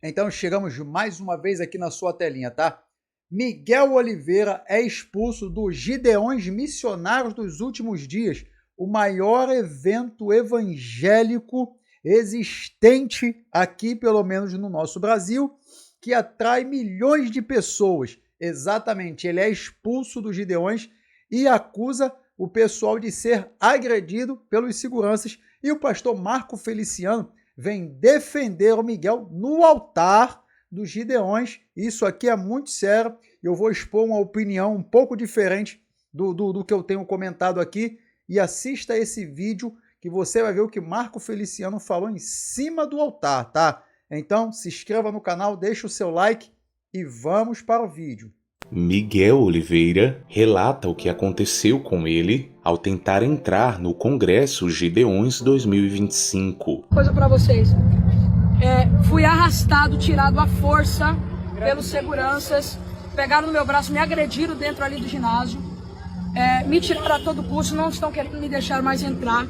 Então chegamos mais uma vez aqui na sua telinha, tá? Miguel Oliveira é expulso dos Gideões Missionários dos Últimos Dias, o maior evento evangélico existente aqui, pelo menos no nosso Brasil, que atrai milhões de pessoas. Exatamente, ele é expulso dos Gideões e acusa o pessoal de ser agredido pelos seguranças. E o pastor Marco Feliciano vem defender o Miguel no altar dos Gideões. Isso aqui é muito sério. Eu vou expor uma opinião um pouco diferente do que eu tenho comentado aqui. E assista esse vídeo que você vai ver o que Marco Feliciano falou em cima do altar, tá? Então, se inscreva no canal, deixa o seu like e vamos para o vídeo. Miguel Oliveira relata o que aconteceu com ele ao tentar entrar no Congresso Gideões 2025. Coisa para vocês. Fui arrastado, tirado à força pelos seguranças, pegaram no meu braço, me agrediram dentro ali do ginásio, me tiraram a todo custo, não estão querendo me deixar mais entrar.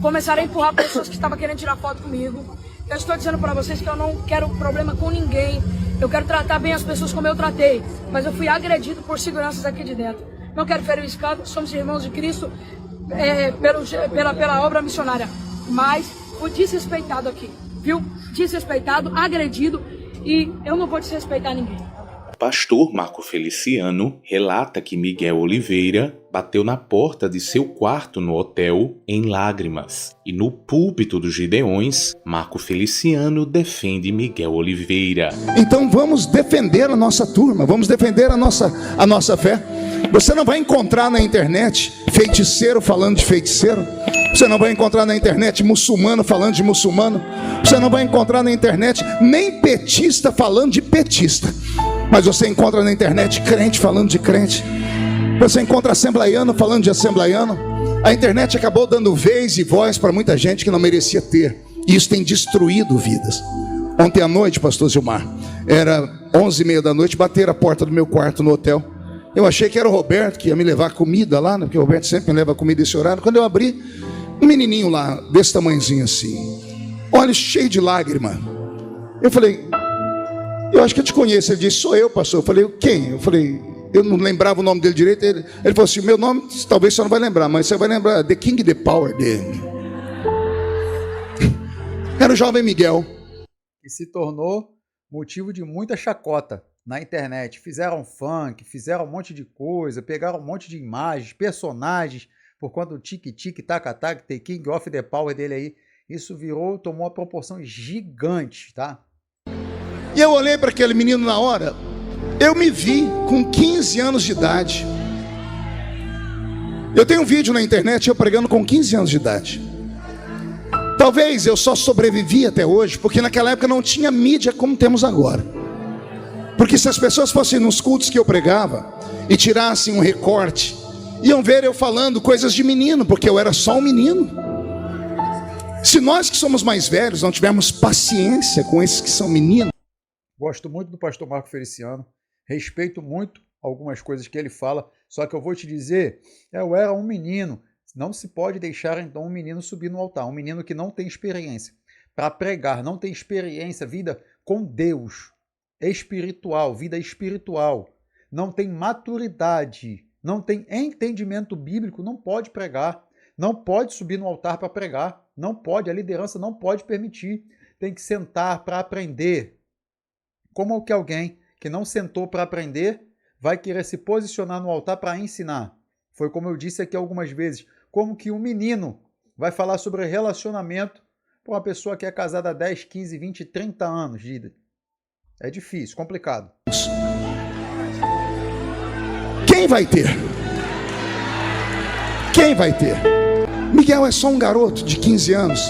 Começaram a empurrar pessoas que estavam querendo tirar foto comigo. Eu estou dizendo para vocês que eu não quero problema com ninguém. Eu quero tratar bem as pessoas como eu tratei. Mas eu fui agredido por seguranças aqui de dentro. Não quero ferir o escândalo, somos irmãos de Cristo pela obra missionária. Mas fui desrespeitado aqui, viu? Desrespeitado, agredido, e eu não vou desrespeitar ninguém. Pastor Marco Feliciano relata que Miguel Oliveira bateu na porta de seu quarto no hotel em lágrimas. E no púlpito dos Gideões, Marco Feliciano defende Miguel Oliveira. Então vamos defender a nossa turma, vamos defender a nossa fé. Você não vai encontrar na internet feiticeiro falando de feiticeiro. Você não vai encontrar na internet muçulmano falando de muçulmano. Você não vai encontrar na internet nem petista falando de petista. Mas você encontra na internet crente falando de crente. Você encontra assembleiano falando de assembleiano. A internet acabou dando vez e voz para muita gente que não merecia ter. E isso tem destruído vidas. Ontem à noite, pastor Gilmar, era 11h30 da noite, bateram a porta do meu quarto no hotel. Eu achei que era o Roberto que ia me levar comida lá, né? Porque o Roberto sempre me leva comida esse horário. Quando eu abri, um menininho lá, desse tamanhozinho assim, olhos cheios de lágrima. Eu falei, eu acho que eu te conheço. Ele disse, sou eu, pastor. Eu falei, quem? Eu falei, eu não lembrava o nome dele direito. Ele falou assim, meu nome talvez você não vai lembrar, mas você vai lembrar, The King, The Power dele. Era o jovem Miguel. E se tornou motivo de muita chacota na internet. Fizeram funk, fizeram um monte de coisa, pegaram um monte de imagens, personagens, por conta do tic-tic, tac-tac, The King of the Power dele aí. Isso tomou uma proporção gigante, tá? E eu olhei para aquele menino na hora, eu me vi com 15 anos de idade. Eu tenho um vídeo na internet eu pregando com 15 anos de idade. Talvez eu só sobrevivi até hoje porque naquela época não tinha mídia como temos agora. Porque se as pessoas fossem nos cultos que eu pregava e tirassem um recorte, iam ver eu falando coisas de menino, porque eu era só um menino. Se nós que somos mais velhos não tivermos paciência com esses que são meninos. Gosto muito do pastor Marco Feliciano, respeito muito algumas coisas que ele fala, só que eu vou te dizer, eu era um menino, não se pode deixar então um menino subir no altar, um menino que não tem experiência para pregar, não tem experiência, vida com Deus, espiritual, vida espiritual, não tem maturidade, não tem entendimento bíblico, não pode pregar, não pode subir no altar para pregar, não pode, a liderança não pode permitir, tem que sentar para aprender. Como que alguém que não sentou para aprender vai querer se posicionar no altar para ensinar? Foi como eu disse aqui algumas vezes, como que um menino vai falar sobre relacionamento para uma pessoa que é casada há 10, 15, 20, 30 anos de idade? É difícil, complicado. Quem vai ter? Quem vai ter? Miguel é só um garoto de 15 anos,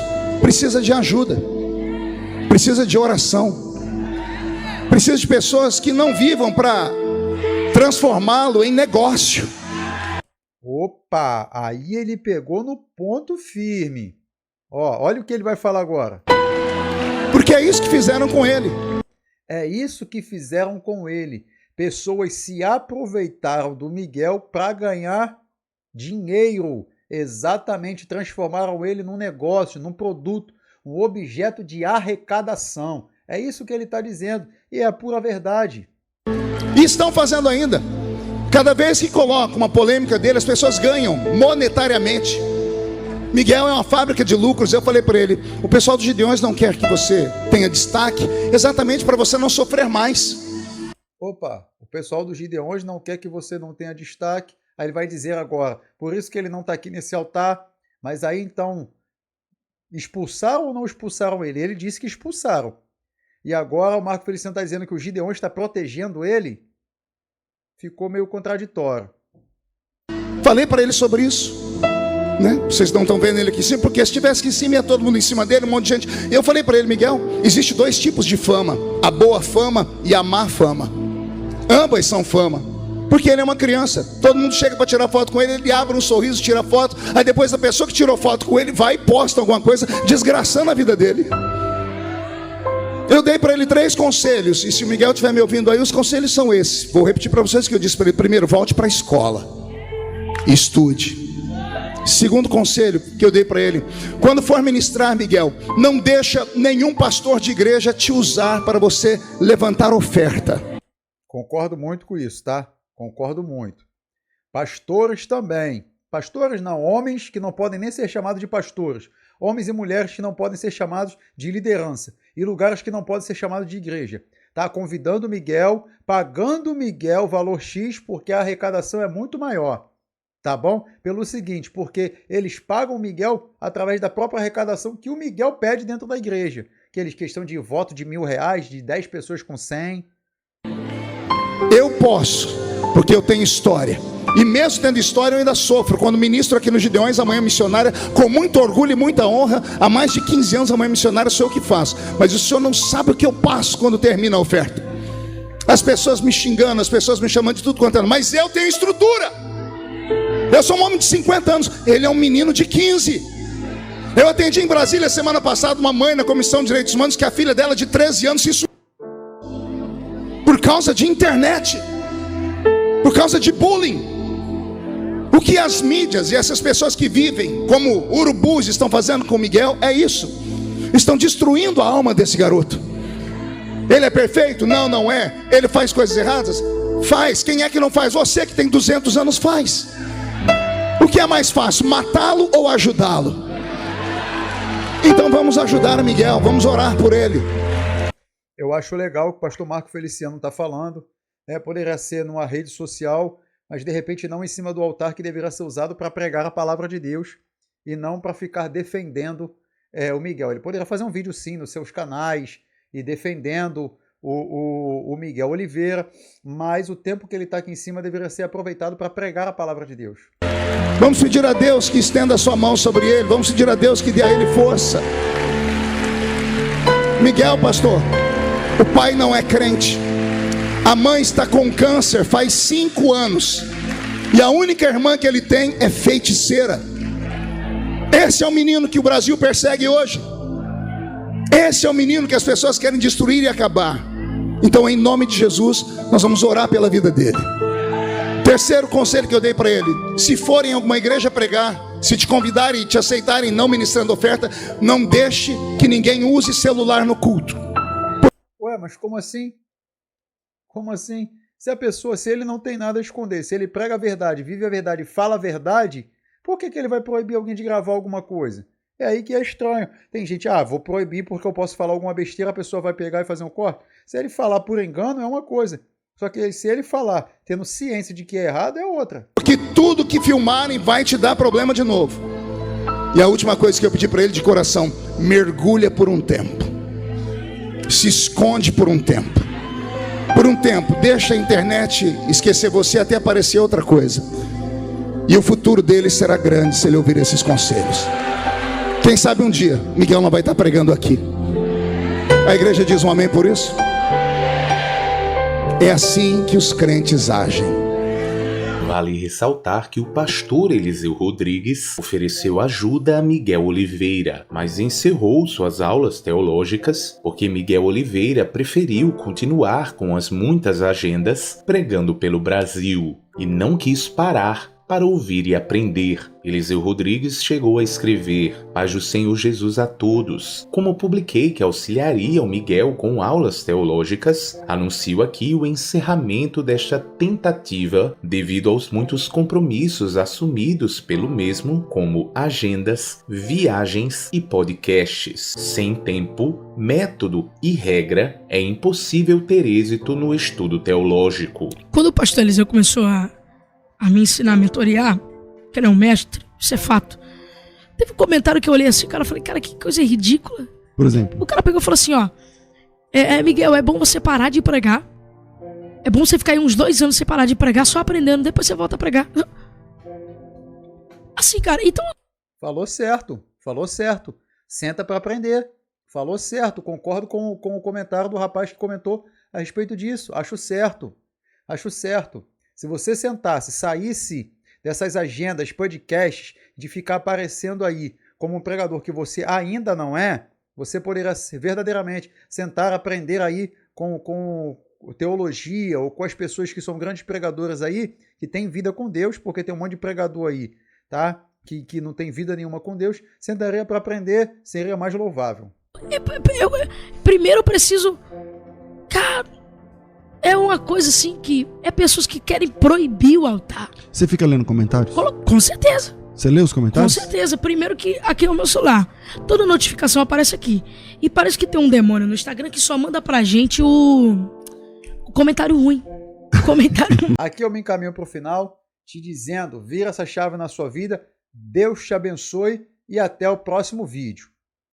precisa de ajuda, precisa de oração, precisa de pessoas que não vivam para transformá-lo em negócio. Opa, aí ele pegou no ponto firme. Ó, olha o que ele vai falar agora. Porque é isso que fizeram com ele. É isso que fizeram com ele. Pessoas se aproveitaram do Miguel para ganhar dinheiro. Exatamente, transformaram ele num negócio, num produto, um objeto de arrecadação. É isso que ele está dizendo, e é a pura verdade. E estão fazendo ainda. Cada vez que coloca uma polêmica dele, as pessoas ganham monetariamente. Miguel é uma fábrica de lucros. Eu falei para ele, o pessoal dos Gideões não quer que você tenha destaque, exatamente para você não sofrer mais. Opa, o pessoal dos Gideões não quer que você não tenha destaque. Aí ele vai dizer agora, por isso que ele não está aqui nesse altar. Mas aí então, expulsaram ou não expulsaram ele? Ele disse que expulsaram. E agora o Marco Feliciano está dizendo que o Gideões está protegendo ele. Ficou meio contraditório. Falei para ele sobre isso, né? Vocês não estão vendo ele aqui em cima, porque se estivesse aqui em cima ia todo mundo em cima dele, um monte de gente. Eu falei para ele, Miguel, existe 2 tipos de fama: a boa fama e a má fama. Ambas são fama, porque ele é uma criança. Todo mundo chega para tirar foto com ele, ele abre um sorriso, tira foto. Aí depois a pessoa que tirou foto com ele vai e posta alguma coisa, desgraçando a vida dele. Eu dei para ele 3 conselhos, e se o Miguel estiver me ouvindo aí, os conselhos são esses. Vou repetir para vocês o que eu disse para ele. Primeiro, volte para a escola, estude. Segundo conselho que eu dei para ele: quando for ministrar, Miguel, não deixa nenhum pastor de igreja te usar para você levantar oferta. Concordo muito com isso, tá? Concordo muito. Pastores também. Pastores não, homens que não podem nem ser chamados de pastores. Homens e mulheres que não podem ser chamados de liderança. E lugares que não podem ser chamados de igreja. Tá? Convidando o Miguel, pagando o Miguel valor X, porque a arrecadação é muito maior. Tá bom? Pelo seguinte, porque eles pagam o Miguel através da própria arrecadação que o Miguel pede dentro da igreja. Aqueles questão de voto de R$1.000, de 10 pessoas com 100. Eu posso, porque eu tenho história. E mesmo tendo história, eu ainda sofro. Quando ministro aqui no Gideões, a Manhã Missionária, com muito orgulho e muita honra, há mais de 15 anos a Manhã Missionária sou eu que faço. Mas o senhor não sabe o que eu passo quando termina a oferta. As pessoas me xingando, as pessoas me chamando de tudo quanto é. Mas eu tenho estrutura. Eu sou um homem de 50 anos, ele é um menino de 15. Eu atendi em Brasília semana passada uma mãe na Comissão de Direitos Humanos que a filha dela de 13 anos se suicidou por causa de internet, por causa de bullying. O que as mídias e essas pessoas que vivem como urubus estão fazendo com Miguel é isso. Estão destruindo a alma desse garoto. Ele é perfeito? Não, não é. Ele faz coisas erradas? Faz. Quem é que não faz? Você que tem 200 anos faz. O que é mais fácil, matá-lo ou ajudá-lo? Então vamos ajudar Miguel, vamos orar por ele. Eu acho legal o que o pastor Marco Feliciano está falando. Poderia ser numa rede social, mas de repente não em cima do altar, que deveria ser usado para pregar a palavra de Deus e não para ficar defendendo o Miguel. Ele poderia fazer um vídeo sim nos seus canais e defendendo o Miguel Oliveira, mas o tempo que ele está aqui em cima deveria ser aproveitado para pregar a palavra de Deus. Vamos pedir a Deus que estenda a sua mão sobre ele, vamos pedir a Deus que dê a ele força. Miguel, pastor, o pai não é crente, a mãe está com câncer faz 5 anos, e a única irmã que ele tem é feiticeira. Esse é o menino que o Brasil persegue hoje. Esse é o menino que as pessoas querem destruir e acabar. Então, em nome de Jesus, nós vamos orar pela vida dele. Terceiro conselho que eu dei para ele: se for em alguma igreja pregar, se te convidarem e te aceitarem não ministrando oferta, não deixe que ninguém use celular no culto. Ué, mas como assim? Como assim? Se ele não tem nada a esconder, se ele prega a verdade, vive a verdade, fala a verdade, por que ele vai proibir alguém de gravar alguma coisa? É aí que é estranho. Tem gente, vou proibir porque eu posso falar alguma besteira, a pessoa vai pegar e fazer um corte. Se ele falar por engano, é uma coisa. Só que se ele falar tendo ciência de que é errado, é outra. Porque tudo que filmarem vai te dar problema de novo. E a última coisa que eu pedi para ele de coração: mergulha por um tempo. Se esconde por um tempo. Por um tempo, deixa a internet esquecer você até aparecer outra coisa. E o futuro dele será grande se ele ouvir esses conselhos. Quem sabe um dia Miguel não vai estar pregando aqui. A igreja diz um amém por isso? É assim que os crentes agem. Vale ressaltar que o pastor Eliseu Rodrigues ofereceu ajuda a Miguel Oliveira, mas encerrou suas aulas teológicas porque Miguel Oliveira preferiu continuar com as muitas agendas pregando pelo Brasil e não quis parar para ouvir e aprender. Eliseu Rodrigues chegou a escrever: Paz do Senhor Jesus a todos. Como publiquei que auxiliaria o Miguel com aulas teológicas, anuncio aqui o encerramento desta tentativa devido aos muitos compromissos assumidos pelo mesmo, como agendas, viagens e podcasts. Sem tempo, método e regra, é impossível ter êxito no estudo teológico. Quando o pastor Eliseu começou a me ensinar a mentorear, que ele é um mestre, isso é fato. Teve um comentário que eu olhei assim, cara, eu falei, cara, que coisa ridícula. Por exemplo? O cara pegou e falou assim, ó, Miguel, é bom você parar de pregar. É bom você ficar aí uns 2 anos sem parar de pregar, só aprendendo, depois você volta a pregar. Assim, cara, então... Falou certo. Senta para aprender. Falou certo. Concordo com o comentário do rapaz que comentou a respeito disso. Acho certo. Se você sentasse, saísse dessas agendas, podcasts, de ficar aparecendo aí como um pregador que você ainda não é, você poderia verdadeiramente sentar, aprender aí com teologia ou com as pessoas que são grandes pregadoras aí, que têm vida com Deus, porque tem um monte de pregador aí, tá? Que não tem vida nenhuma com Deus, sentaria para aprender, seria mais louvável. Primeiro eu preciso... Cara... É uma coisa assim que... É pessoas que querem proibir o altar. Você fica lendo comentários? Com certeza. Você lê os comentários? Com certeza. Primeiro que aqui é o meu celular. Toda notificação aparece aqui. E parece que tem um demônio no Instagram que só manda pra gente o comentário ruim. Aqui eu me encaminho pro final, te dizendo, vira essa chave na sua vida, Deus te abençoe e até o próximo vídeo.